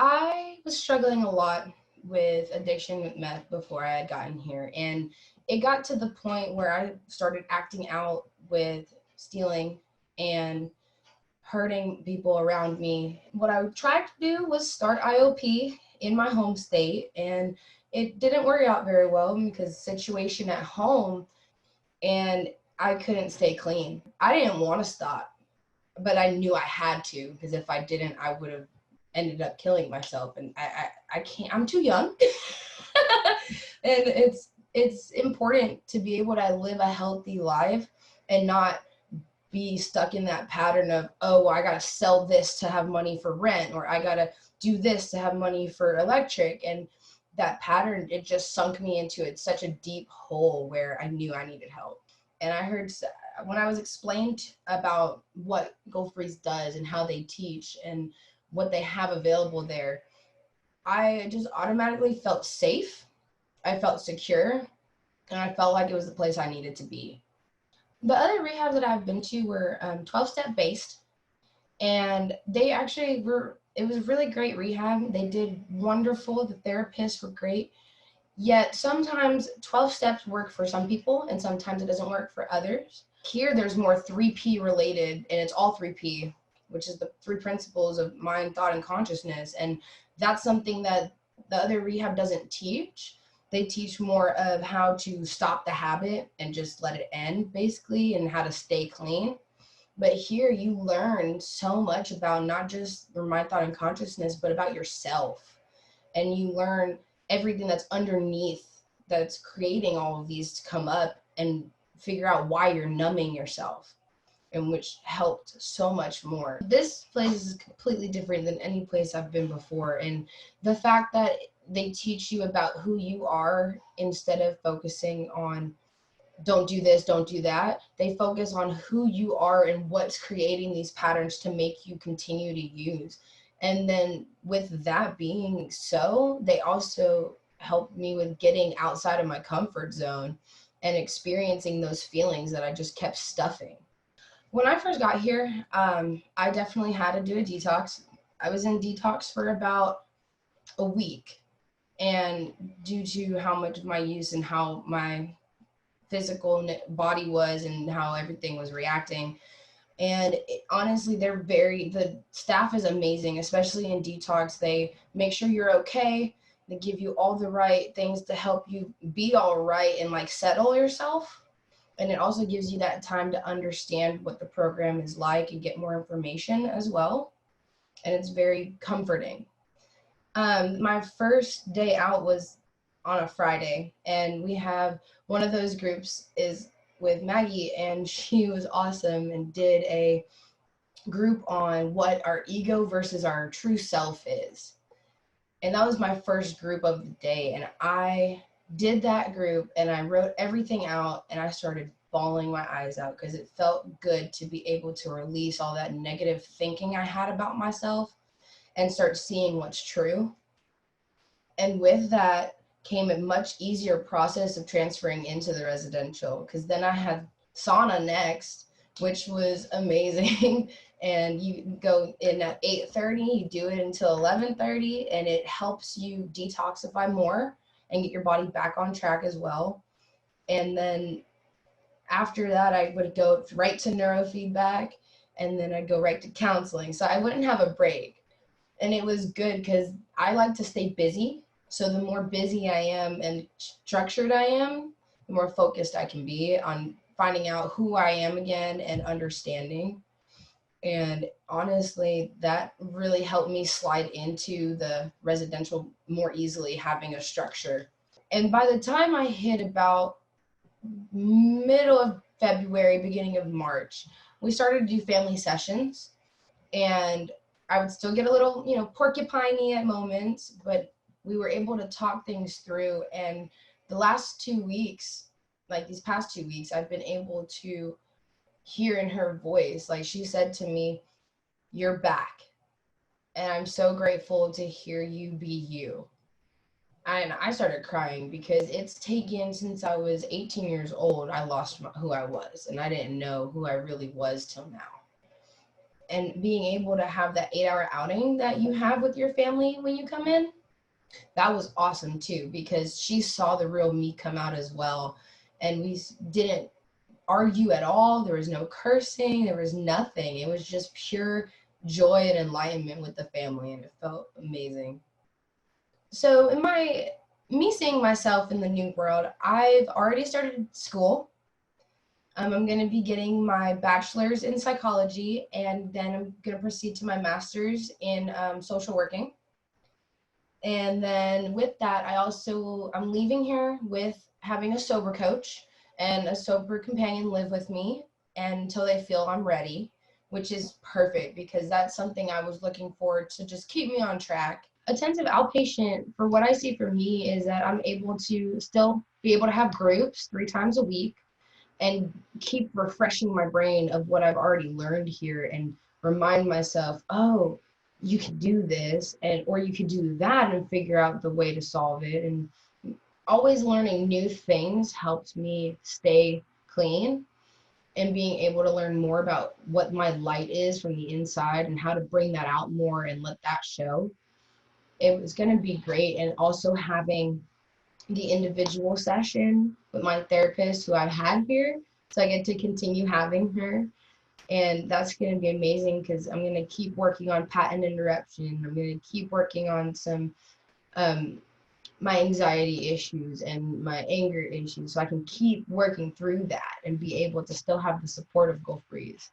I was struggling a lot with addiction with meth before I had gotten here, and it got to the point where I started acting out with stealing and hurting people around me. What I tried to do was start IOP in my home state, and it didn't work out very well because situation at home, and I couldn't stay clean. I didn't want to stop, but I knew I had to because if I didn't, I would have ended up killing myself. And I can't. I'm too young, and it's important to be able to live a healthy life and not be stuck in that pattern of, oh, I gotta sell this to have money for rent, or I gotta do this to have money for electric. And that pattern, it just sunk me into it, such a deep hole where I knew I needed help. And I heard when I was explained about what Go Freeze does and how they teach and what they have available there, I just automatically felt safe. I felt secure, and I felt like it was the place I needed to be. The other rehabs that I've been to were 12-step based, and they actually were, it was really great rehab. They did wonderful. The therapists were great. Yet sometimes 12 steps work for some people and sometimes it doesn't work for others. Here there's more 3P related, and it's all 3P, which is the three principles of mind, thought, and consciousness. And that's something that the other rehab doesn't teach. They teach more of how to stop the habit and just let it end, basically, and how to stay clean. But here you learn so much about not just your mind, thought, and consciousness, but about yourself. And you learn everything that's underneath that's creating all of these to come up and figure out why you're numbing yourself, and which helped so much more. This place is completely different than any place I've been before. And the fact that they teach you about who you are instead of focusing on don't do this, don't do that. They focus on who you are and what's creating these patterns to make you continue to use. And then with that being so, they also helped me with getting outside of my comfort zone and experiencing those feelings that I just kept stuffing. When I first got here, I definitely had to do a detox. I was in detox for about a week. And due to how much of my use and how my physical body was and how everything was reacting. And honestly, the staff is amazing, especially in detox. They make sure you're okay. They give you all the right things to help you be all right and like settle yourself. And it also gives you that time to understand what the program is like and get more information as well. And it's very comforting. My first day out was on a Friday, and we have one of those groups is with Maggie, and she was awesome and did a group on what our ego versus our true self is. And that was my first group of the day, and I did that group and I wrote everything out and I started bawling my eyes out because it felt good to be able to release all that negative thinking I had about myself and start seeing what's true. And with that came a much easier process of transferring into the residential, because then I had sauna next, which was amazing. And you go in at 8:30, you do it until 11:30, and it helps you detoxify more and get your body back on track as well. And then after that, I would go right to neurofeedback, and then I'd go right to counseling. So I wouldn't have a break. And it was good because I like to stay busy. So the more busy I am and structured I am, the more focused I can be on finding out who I am again and understanding. And honestly, that really helped me slide into the residential more easily, having a structure. And by the time I hit about middle of February, beginning of March, we started to do family sessions. And I would still get a little, porcupiney at moments, but we were able to talk things through. And the last 2 weeks, like these past 2 weeks, I've been able to hear in her voice, like she said to me, "You're back. And I'm so grateful to hear you be you." And I started crying because it's taken since I was 18 years old, I lost who I was, and I didn't know who I really was till now. and being able to have that 8-hour outing that you have with your family when you come in, that was awesome too, because she saw the real me come out as well. And we didn't argue at all. There was no cursing, there was nothing. It was just pure joy and enlightenment with the family, and it felt amazing. So in my me seeing myself in the new world, I've already started school. I'm going to be getting my bachelor's in psychology, and then I'm going to proceed to my master's in social working. And then with that, I'm leaving here with having a sober coach and a sober companion live with me until they feel I'm ready, which is perfect because that's something I was looking forward to just keep me on track. Attentive outpatient, for what I see for me, is that I'm able to still be able to have groups 3 times a week and keep refreshing my brain of what I've already learned here and remind myself, oh, you could do this and or you could do that and figure out the way to solve it. And always learning new things helps me stay clean, and being able to learn more about what my light is from the inside and how to bring that out more and let that show. It was going to be great. And also having the individual session with my therapist who I've had here. So I get to continue having her. And that's going to be amazing because I'm going to keep working on patent interruption. I'm going to keep working on some um, my anxiety issues and my anger issues so I can keep working through that and be able to still have the support of Gulf Breeze.